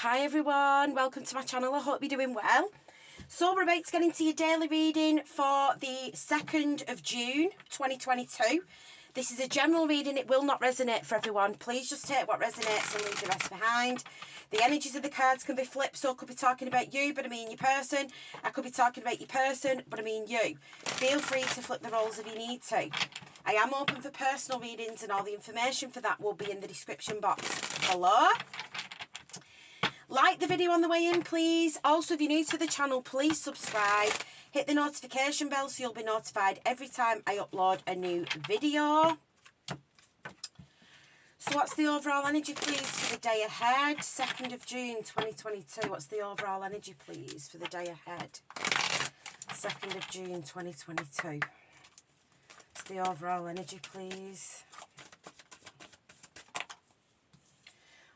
Hi everyone, welcome to my channel. I hope you're doing well. So we're about to get into your daily reading for the 2nd of June 2022. This is a general reading. It will not resonate for everyone. Please just take what resonates and leave the rest behind. The energies of the cards can be flipped, so I could be talking about you, but I mean your person. I could be talking about your person, but I mean you. Feel free to flip the roles if you need to. I am open for personal readings and all the information for that will be in the description box below. Like the video on the way in, please. Also, if you're new to the channel, please subscribe. Hit the notification bell so you'll be notified every time I upload a new video. So what's the overall energy, please, for the day ahead? 2nd of June 2022. What's the overall energy, please, for the day ahead? 2nd of June 2022. What's the overall energy, please?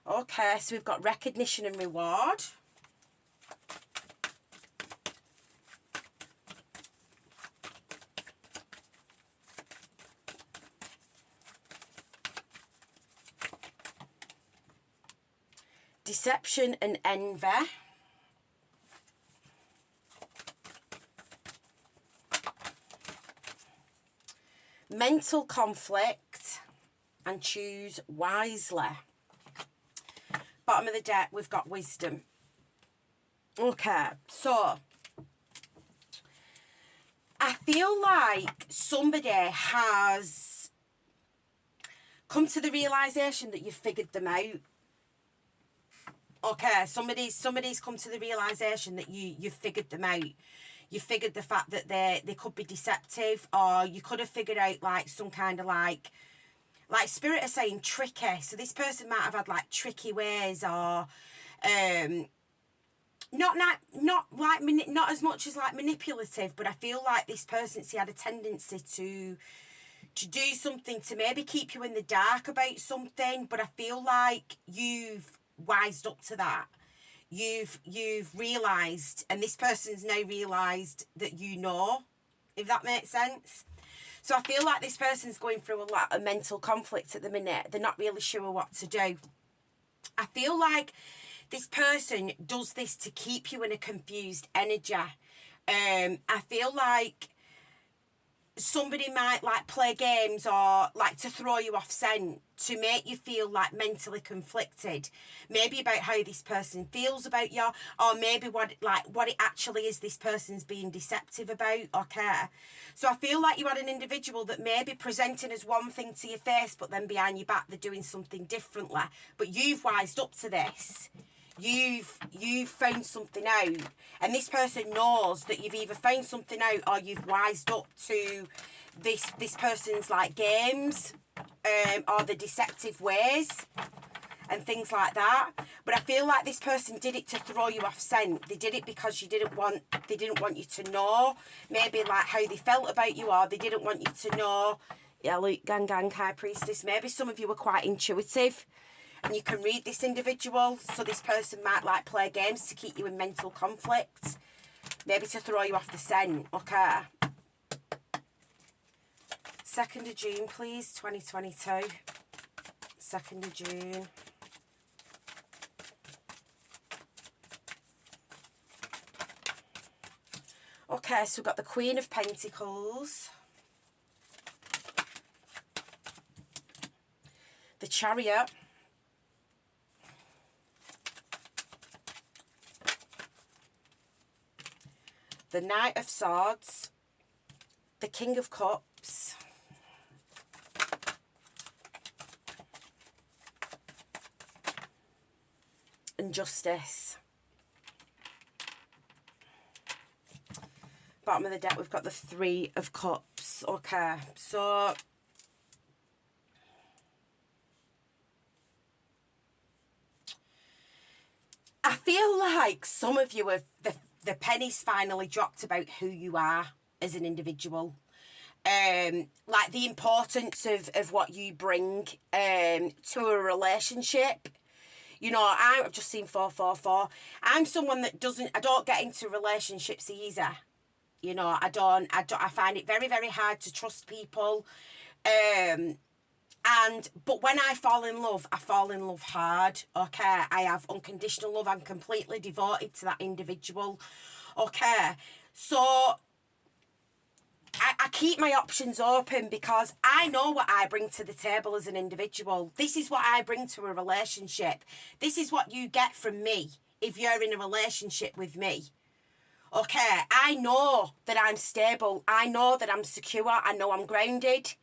Okay, so we've got recognition and reward. Deception and envy. Mental conflict and choose wisely. Bottom of the deck, we've got wisdom. Okay, so I feel like somebody has come to the realisation that you've figured them out. Okay, somebody's come to the realisation that you've figured them out. You figured the fact that they could be deceptive, or you could have figured out like some kind of like spirit are saying tricky. So this person might have had like tricky ways, or not as much as like manipulative, but I feel like this person had a tendency to do something to maybe keep you in the dark about something, but I feel like you've wised up to that. You've realised, and this person's now realised that you know, if that makes sense. So I feel like this person's going through a lot of mental conflict at the minute. They're not really sure what to do. I feel like this person does this to keep you in a confused energy. I feel like somebody might like play games or like to throw you off scent to make you feel like mentally conflicted, maybe about how this person feels about you, or maybe what it actually is this person's being deceptive about. Okay, so I feel like you had an individual that may be presenting as one thing to your face, but then behind your back they're doing something differently, but you've wised up to this. You've found something out, and this person knows that you've either found something out or you've wised up to this person's like games, or the deceptive ways and things like that. But I feel like this person did it to throw you off scent. They did it because they didn't want you to know maybe like how they felt about you, or they didn't want you to know. Yeah, look, gang, high priestess. Maybe some of you are quite intuitive and you can read this individual, so this person might like play games to keep you in mental conflict, maybe to throw you off the scent. Okay, 2nd of June, please, 2022. 2nd of June. Okay, so we've got the Queen of Pentacles, the Chariot, the Knight of Swords, the King of Cups, and Justice. Bottom of the deck, we've got the Three of Cups. Okay, so I feel like some of you have the penny's finally dropped about who you are as an individual. Like the importance of what you bring to a relationship. You know, I've just seen 444. I'm someone that I don't get into relationships easy. You know, I find it very, very hard to trust people. But when I fall in love hard, okay? I have unconditional love. I'm completely devoted to that individual, okay? So I keep my options open because I know what I bring to the table as an individual. This is what I bring to a relationship. This is what you get from me if you're in a relationship with me. Okay, I know that I'm stable. I know that I'm secure. I know I'm grounded.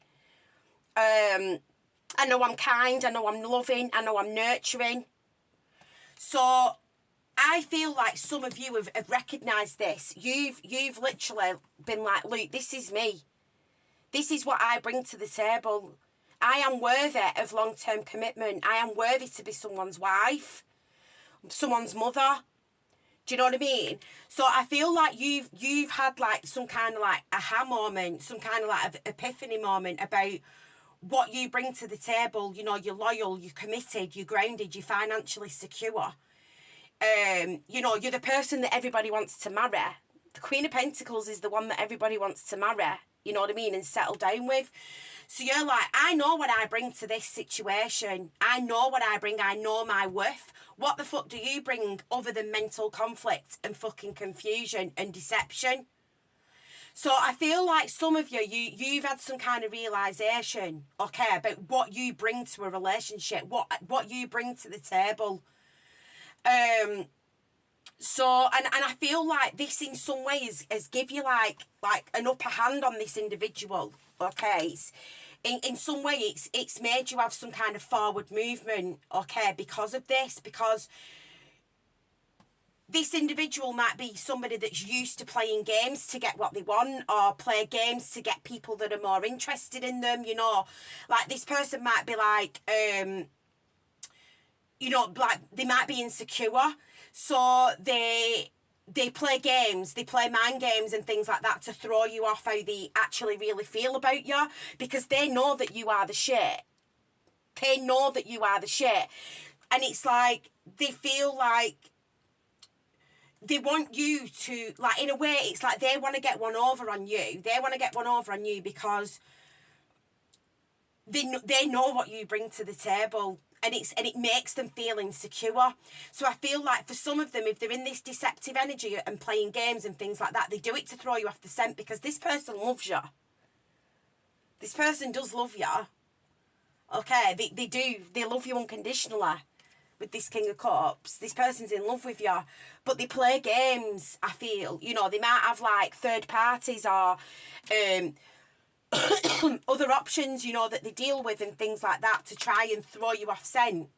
I know I'm kind, I know I'm loving, I know I'm nurturing. So I feel like some of you have recognised this. You've literally been like, Luke, this is me. This is what I bring to the table. I am worthy of long-term commitment. I am worthy to be someone's wife, someone's mother. Do you know what I mean? So I feel like you've had like some kind of like aha moment, some kind of like epiphany moment about what you bring to the table. You know, you're loyal, you're committed, you're grounded, you're financially secure. You know, you're the person that everybody wants to marry. The Queen of Pentacles is the one that everybody wants to marry, you know what I mean, and settle down with. So you're like, I know what I bring to this situation. I know what I bring. I know my worth. What the fuck do you bring other than mental conflict and fucking confusion and deception? So I feel like some of you've had some kind of realisation, okay, about what you bring to a relationship, what you bring to the table. So, and I feel like this in some ways has give you like an upper hand on this individual, okay? In some way, it's made you have some kind of forward movement, okay, because of this, because this individual might be somebody that's used to playing games to get what they want, or play games to get people that are more interested in them, you know. Like, this person might be like, you know, like, they might be insecure, so they play games, they play mind games and things like that to throw you off how they actually really feel about you, because they know that you are the shit. They know that you are the shit. And it's like, they feel like they want you to, like, in a way, it's like they want to get one over on you. They want to get one over on you because they know what you bring to the table, and it makes them feel insecure. So I feel like for some of them, if they're in this deceptive energy and playing games and things like that, they do it to throw you off the scent, because this person loves you. This person does love you. Okay, they do. They love you unconditionally. With this King of Cups, this person's in love with you, but they play games, I feel. You know, they might have like third parties or other options, you know, that they deal with and things like that to try and throw you off scent.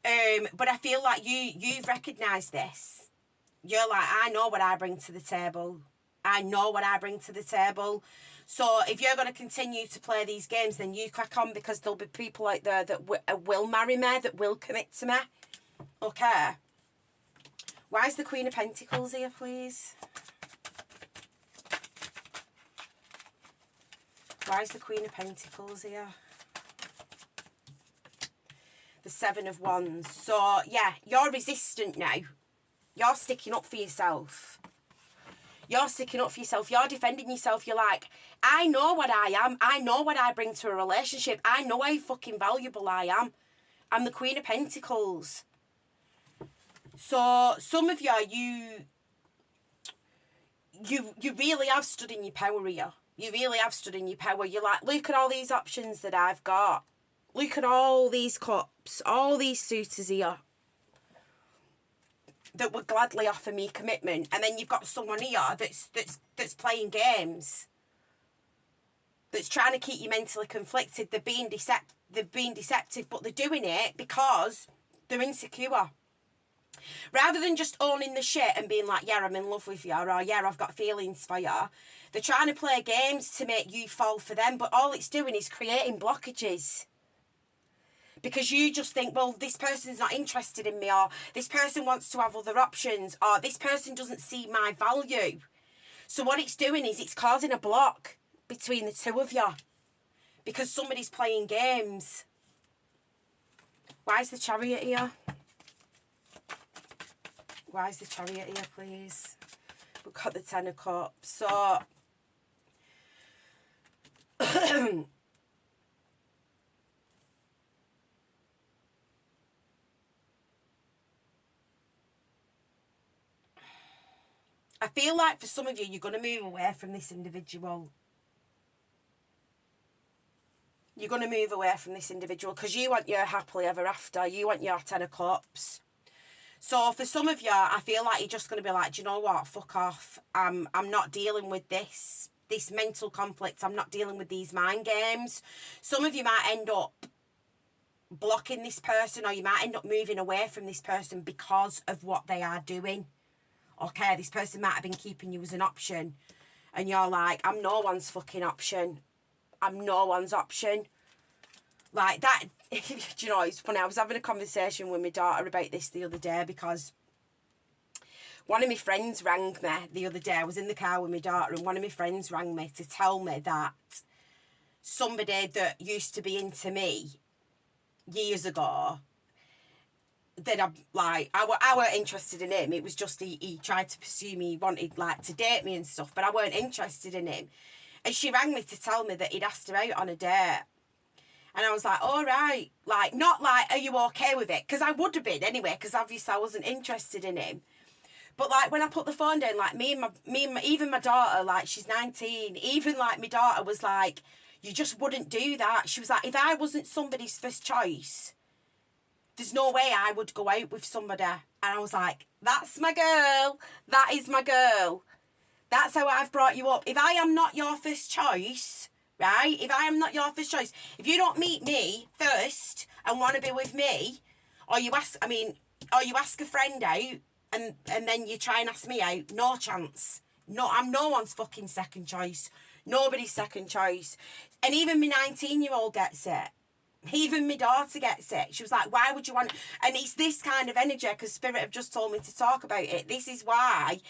But I feel like you've recognised this. You're like, I know what I bring to the table. I know what I bring to the table. So if you're going to continue to play these games, then you crack on, because there'll be people out there that will marry me, that will commit to me. Okay. Why is the Queen of Pentacles here, please? Why is the Queen of Pentacles here? The Seven of Wands. So, yeah, you're resistant now. You're sticking up for yourself. You're sticking up for yourself. You're defending yourself. You're like, I know what I am. I know what I bring to a relationship. I know how fucking valuable I am. I'm the Queen of Pentacles. So some of you really have stood in your power here. You really have stood in your power. You're like, look at all these options that I've got. Look at all these cups, all these suitors here that would gladly offer me commitment. And then you've got someone here that's playing games, that's trying to keep you mentally conflicted. They're being deceptive, but they're doing it because they're insecure. Rather than just owning the shit and being like, yeah, I'm in love with you, or yeah, I've got feelings for you, they're trying to play games to make you fall for them, but all it's doing is creating blockages. Because you just think, well, this person's not interested in me, or this person wants to have other options, or this person doesn't see my value. So what it's doing is it's causing a block between the two of you, because somebody's playing games. Why is the Chariot here? Why is the Chariot here, please? We've got the Ten of Cups. So I feel like for some of you, you're going to move away from this individual. You're going to move away from this individual because you want your happily ever after. You want your 10 of cups. So for some of you, I feel like you're just going to be like, do you know what? Fuck off. I'm not dealing with this mental conflict. I'm not dealing with these mind games. Some of you might end up blocking this person, or you might end up moving away from this person because of what they are doing. Okay, this person might have been keeping you as an option, and you're like, I'm no one's fucking option. I'm no one's option. Like that. Do you know, it's funny, I was having a conversation with my daughter about this the other day, because one of my friends rang me the other day. I was in the car with my daughter, and one of my friends rang me to tell me that somebody that used to be into me years ago, that I weren't interested in him. It was just he tried to pursue me. He wanted like to date me and stuff, but I weren't interested in him. And she rang me to tell me that he'd asked her out on a date. And I was like, all right. Like, not like, are you okay with it? Because I would have been anyway, because obviously I wasn't interested in him. But like when I put the phone down, like even my daughter, like she's 19, even like my daughter was like, you just wouldn't do that. She was like, if I wasn't somebody's first choice, there's no way I would go out with somebody. And I was like, that's my girl. That is my girl. That's how I've brought you up. If I am not your first choice, right? If I am not your first choice, if you don't meet me first and want to be with me, or you ask a friend out and then you try and ask me out, no chance. No, I'm no one's fucking second choice. Nobody's second choice. And even my 19-year-old gets it. Even my daughter gets it. She was like, why would you want... And it's this kind of energy, because Spirit have just told me to talk about it. This is why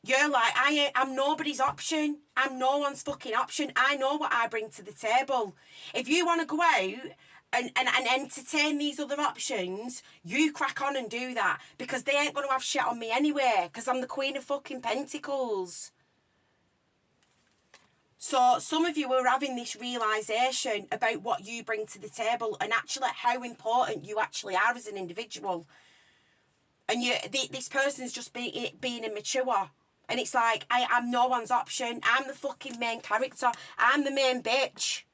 you're like, I'm nobody's option. I'm no one's fucking option. I know what I bring to the table. If you want to go out and entertain these other options, you crack on and do that, because they ain't going to have shit on me anyway, because I'm the Queen of fucking Pentacles. So some of you are having this realisation about what you bring to the table, and actually how important you actually are as an individual. And this person's just being immature. And it's like, I'm no one's option. I'm the fucking main character. I'm the main bitch.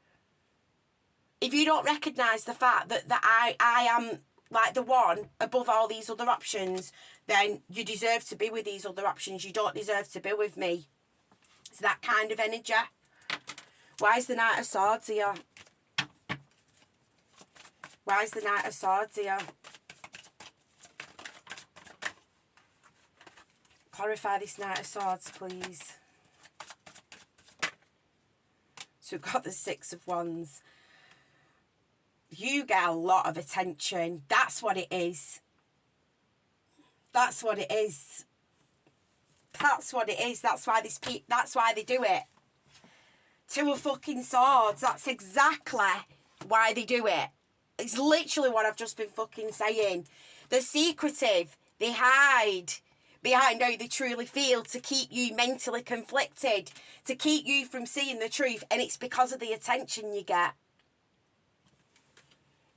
If you don't recognise the fact that I am like the one above all these other options, then you deserve to be with these other options. You don't deserve to be with me. It's that kind of energy. Why is the Knight of Swords here? Why is the Knight of Swords here? Clarify this Knight of Swords, please. So we've got the Six of Wands. You get a lot of attention. That's what it is. That's what it is. That's what it is. That's why they do it. Two of fucking Swords. That's exactly why they do it. It's literally what I've just been fucking saying. They're secretive. They hide behind how they truly feel to keep you mentally conflicted, to keep you from seeing the truth, and it's because of the attention you get.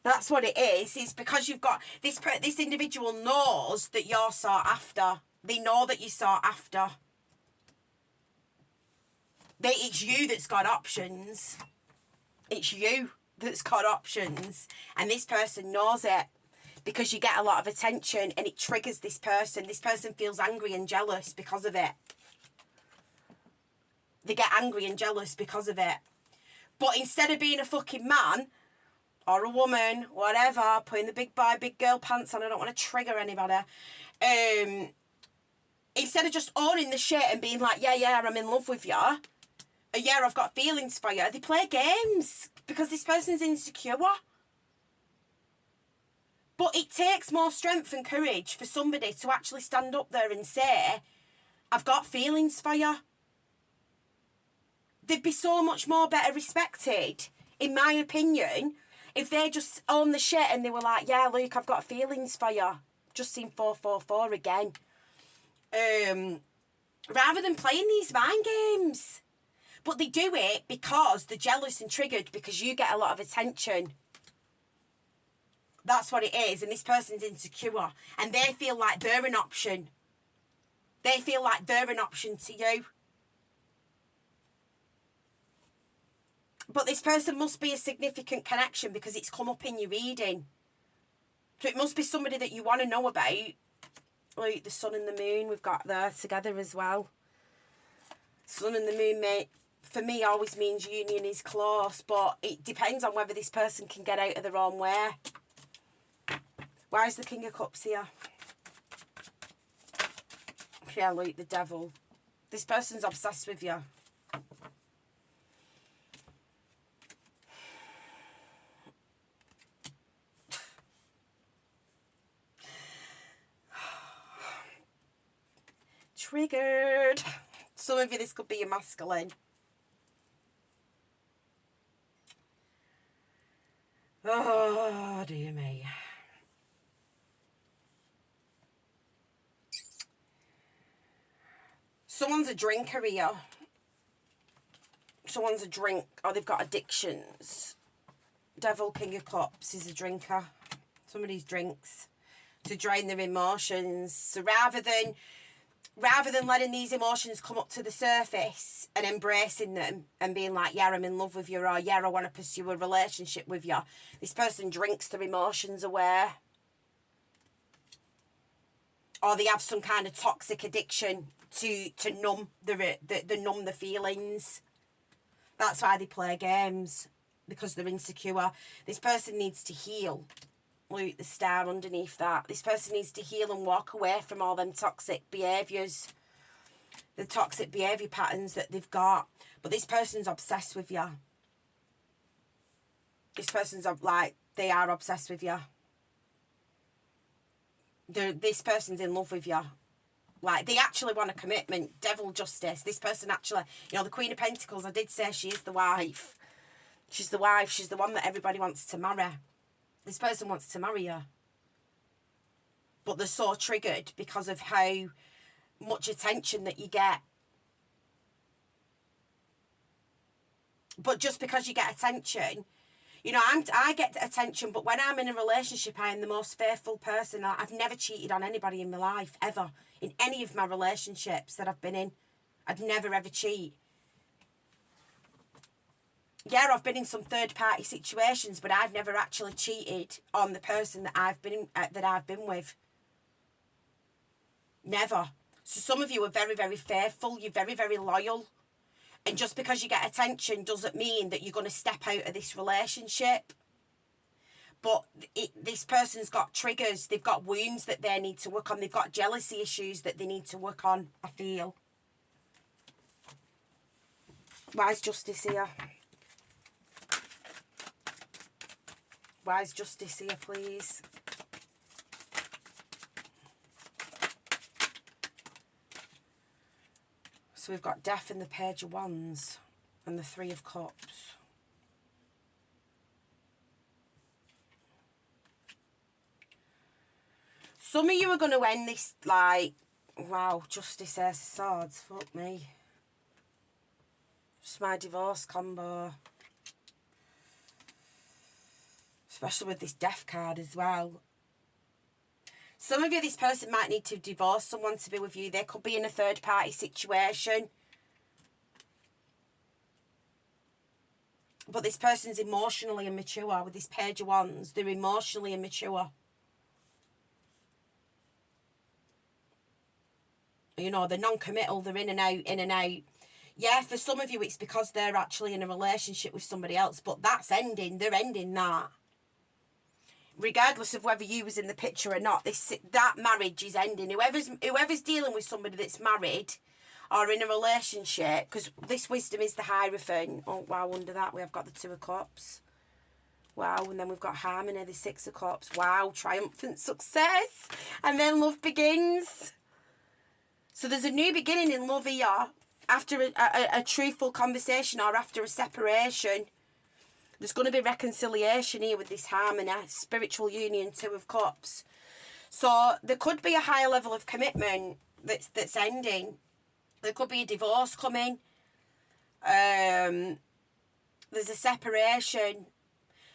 That's what it is. It's because you've got this individual knows that you're sought after. They know that you're sought after. It's you that's got options. It's you that's got options. And this person knows it, because you get a lot of attention and it triggers this person. This person feels angry and jealous because of it. They get angry and jealous because of it. But instead of being a fucking man or a woman, whatever, putting the big boy, big girl pants on, I don't want to trigger anybody. Instead of just owning the shit and being like, yeah, I'm in love with you. Yeah, I've got feelings for you. They play games because this person's insecure. But it takes more strength and courage for somebody to actually stand up there and say, I've got feelings for you. They'd be so much more better respected, in my opinion, if they just own the shit and they were like, yeah, Luke, I've got feelings for you. Just seen 444 again. Rather than playing these mind games. But they do it because they're jealous and triggered because you get a lot of attention. That's what it is. And this person's insecure. And they feel like they're an option. They feel like they're an option to you. But this person must be a significant connection because it's come up in your reading. So it must be somebody that you want to know about. Like the sun and the moon we've got there together as well. Sun and the moon, mate, for me always means union is close, but it depends on whether this person can get out of their own way. Why is the King of Cups here? Yeah, look, the Devil. This person's obsessed with you. Triggered. Some of you, this could be your masculine. Oh, dear me. Someone's a drinker here. Someone's a drink, or they've got addictions. Devil, King of Cups is a drinker. Somebody's drinks to drain their emotions. So rather than letting these emotions come up to the surface and embracing them and being like, yeah, I'm in love with you, or yeah, I want to pursue a relationship with you, this person drinks their emotions away. Or they have some kind of toxic addiction to numb the feelings. That's why they play games, because they're insecure. This person needs to heal. Look, the star underneath that. This person needs to heal and walk away from all them toxic behaviours. The toxic behaviour patterns that they've got. But this person's obsessed with you. This person's like, they are obsessed with you. This person's in love with you. Like, they actually want a commitment. Devil, Justice. This person actually, you know, the Queen of Pentacles, I did say she is the wife. She's the wife. She's the one that everybody wants to marry. This person wants to marry you. But they're so triggered because of how much attention that you get. But just because you get attention, you know, I get attention, but when I'm in a relationship, I am the most faithful person. I've never cheated on anybody in my life, ever. In any of my relationships that I've been in, I'd never ever cheat. Yeah, I've been in some third-party situations, but I've never actually cheated on the person that I've been with. Never. So some of you are very, very faithful. You're very, very loyal. And just because you get attention doesn't mean that you're going to step out of this relationship. But this person's got triggers. They've got wounds that they need to work on. They've got jealousy issues that they need to work on, I feel. Why is Justice here? Why is Justice here, please? So we've got Death and the Page of Wands and the Three of Cups. Some of you are going to end this like, wow, Justice, Ace of Swords, fuck me. Just my divorce combo. Especially with this Death card as well. Some of you, this person might need to divorce someone to be with you. They could be in a third-party situation. But this person's emotionally immature. With this Page of Wands, they're emotionally immature. You know, they're non-committal. They're in and out, in and out. Yeah, for some of you, it's because they're actually in a relationship with somebody else. But that's ending. They're ending that. Regardless of whether you was in the picture or not, that marriage is ending. Whoever's dealing with somebody that's married or in a relationship, because this Wisdom is the Hierophant. Oh, wow, under that we have got the Two of Cups. Wow, and then we've got Harmony, the Six of Cups. Wow, triumphant success. And then love begins. So there's a new beginning in love here. After a truthful conversation or after a separation. There's going to be reconciliation here with this Harmony, spiritual union, Two of Cups. So there could be a higher level of commitment that's ending. There could be a divorce coming. There's a separation.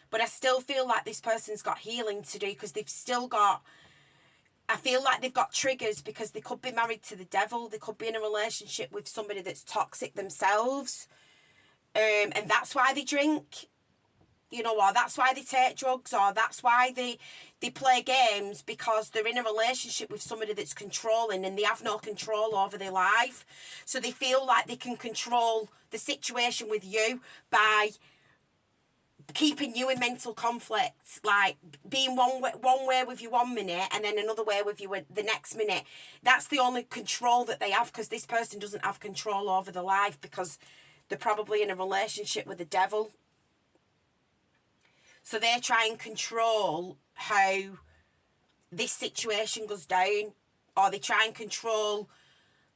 But I still feel like this person's got healing to do because they've still got... I feel like they've got triggers because they could be married to the devil. They could be in a relationship with somebody that's toxic themselves. And that's why they drink, you know, or that's why they take drugs, or that's why they play games, because they're in a relationship with somebody that's controlling and they have no control over their life. So they feel like they can control the situation with you by keeping you in mental conflict, like being one way with you 1 minute and then another way with you the next minute. That's the only control that they have, because this person doesn't have control over their life because they're probably in a relationship with the devil. So they try and control how this situation goes down, or they try and control,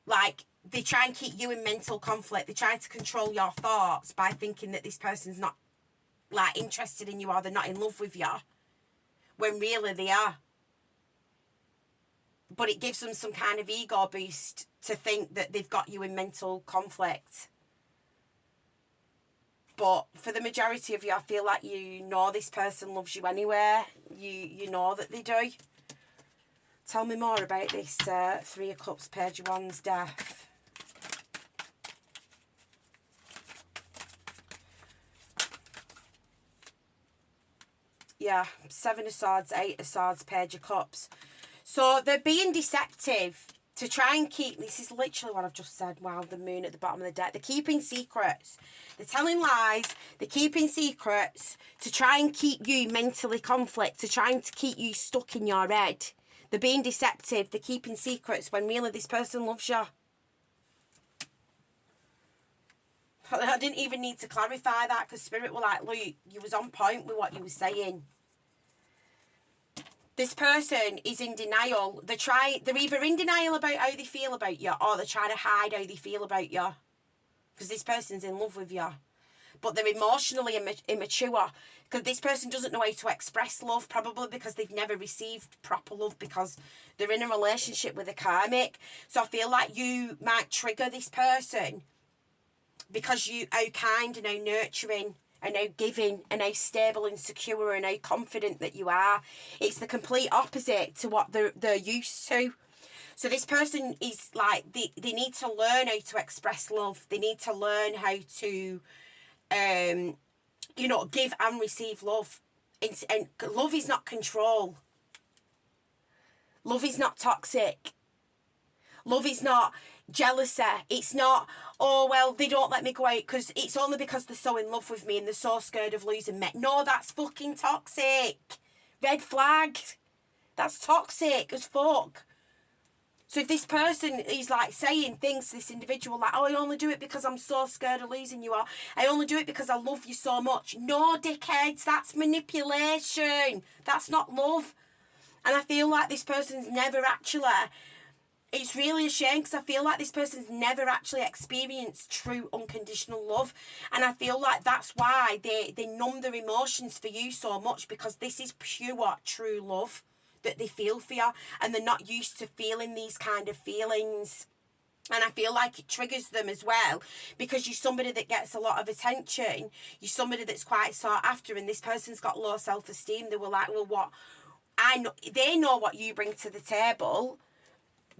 like, they try and keep you in mental conflict. They try to control your thoughts by thinking that this person's not, like, interested in you, or they're not in love with you, when really they are. But it gives them some kind of ego boost to think that they've got you in mental conflict. But for the majority of you, I feel like you know this person loves you anyway. You know that they do. Tell me more about this Three of Cups, Page of Wands, Death. Yeah, Seven of Swords, Eight of Swords, Page of Cups. So they're being deceptive to try and keep, this is literally what I've just said, wow, the moon at the bottom of the deck. They're keeping secrets. They're telling lies. They're keeping secrets to try and keep you mentally conflict, to trying to keep you stuck in your head. They're being deceptive. They're keeping secrets when really this person loves you. I didn't even need to clarify that, because Spirit were like, Luke, you was on point with what you were saying. This person is in denial. They're either in denial about how they feel about you, or they're trying to hide how they feel about you. Because this person's in love with you. But they're emotionally immature. Because this person doesn't know how to express love, probably because they've never received proper love, because they're in a relationship with a karmic. So I feel like you might trigger this person because you how kind and how nurturing and how giving and how stable and secure and how confident that you are. It's the complete opposite to what they're used to. So this person is like, they need to learn how to express love. They need to learn how to, you know, give and receive love. And love is not control. Love is not toxic. Love is not jealousy. It's not, oh, well, they don't let me go out because it's only because they're so in love with me and they're so scared of losing me. No, that's fucking toxic. Red flag. That's toxic as fuck. So if this person is like saying things to this individual like, oh, I only do it because I'm so scared of losing you, or I only do it because I love you so much. No, dickheads, that's manipulation. That's not love. And I feel like this person's never actually, it's really a shame, because I feel like this person's never actually experienced true unconditional love. And I feel like that's why they numb their emotions for you so much, because this is pure true love that they feel for you, and they're not used to feeling these kind of feelings. And I feel like it triggers them as well, because you're somebody that gets a lot of attention. You're somebody that's quite sought after, and this person's got low self-esteem. They were like, well, what? I know, they know what you bring to the table.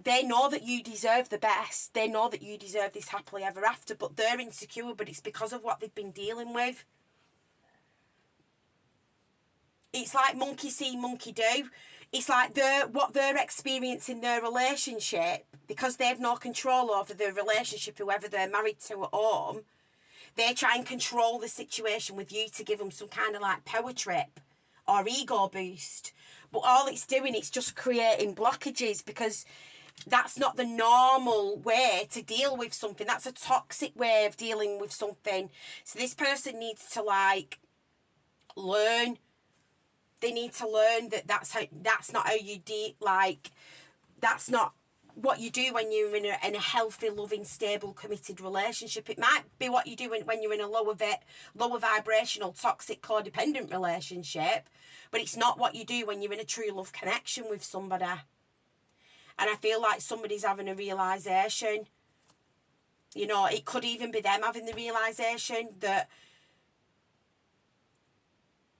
They know that you deserve the best. They know that you deserve this happily ever after, but they're insecure, but it's because of what they've been dealing with. It's like monkey see, monkey do. It's like what they're experiencing in their relationship, because they have no control over their relationship, whoever they're married to at home. They try and control the situation with you to give them some kind of like power trip or ego boost. But all it's doing, it's just creating blockages, because that's not the normal way to deal with something. That's a toxic way of dealing with something. So this person needs to like learn. They need to learn that that's not how you that's not what you do when you're in a healthy, loving, stable, committed relationship. It might be what you do when you're in a lower vibrational, toxic, codependent relationship, but it's not what you do when you're in a true love connection with somebody. And I feel like somebody's having a realisation. You know, it could even be them having the realisation that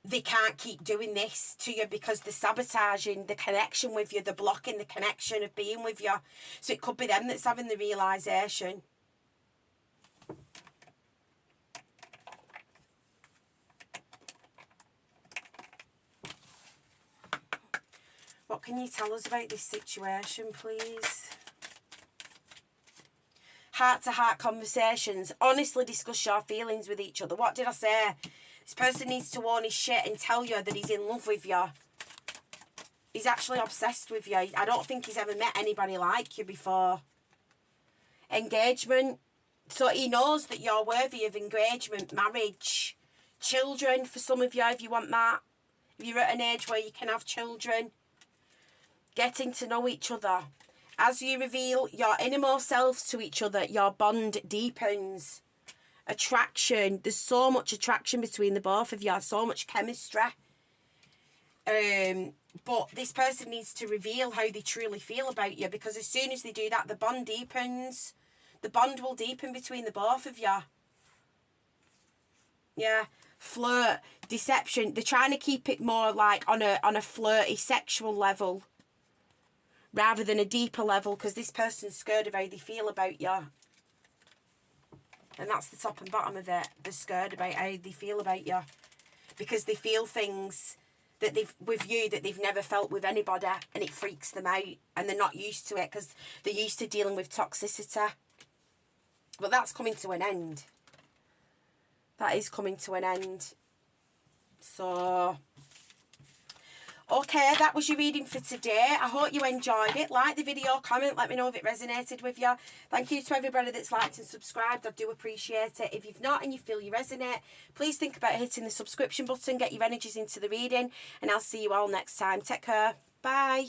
they can't keep doing this to you because they're sabotaging the connection with you. They're blocking the connection of being with you. So it could be them that's having the realisation. What can you tell us about this situation, please? Heart-to-heart conversations. Honestly discuss your feelings with each other. What did I say? This person needs to warn his shit and tell you that he's in love with you. He's actually obsessed with you. I don't think he's ever met anybody like you before. Engagement. So he knows that you're worthy of engagement, marriage, children for some of you if you want that. If you're at an age where you can have children. Getting to know each other. As you reveal your innermost selves to each other, your bond deepens. Attraction. There's so much attraction between the both of you. So much chemistry. But this person needs to reveal how they truly feel about you, because as soon as they do that, the bond deepens. The bond will deepen between the both of you. Yeah. Flirt. Deception. They're trying to keep it more like on a flirty sexual level, rather than a deeper level, because this person's scared of how they feel about you. And that's the top and bottom of it. They're scared about how they feel about you. Because they feel things that with you that they've never felt with anybody, and it freaks them out. And they're not used to it because they're used to dealing with toxicity. But that's coming to an end. That is coming to an end. So... okay, that was your reading for today. I hope you enjoyed it. Like the video, comment, let me know if it resonated with you. Thank you to everybody that's liked and subscribed. I do appreciate it. If you've not and you feel you resonate, please think about hitting the subscription button, get your energies into the reading, and I'll see you all next time. Take care. Bye.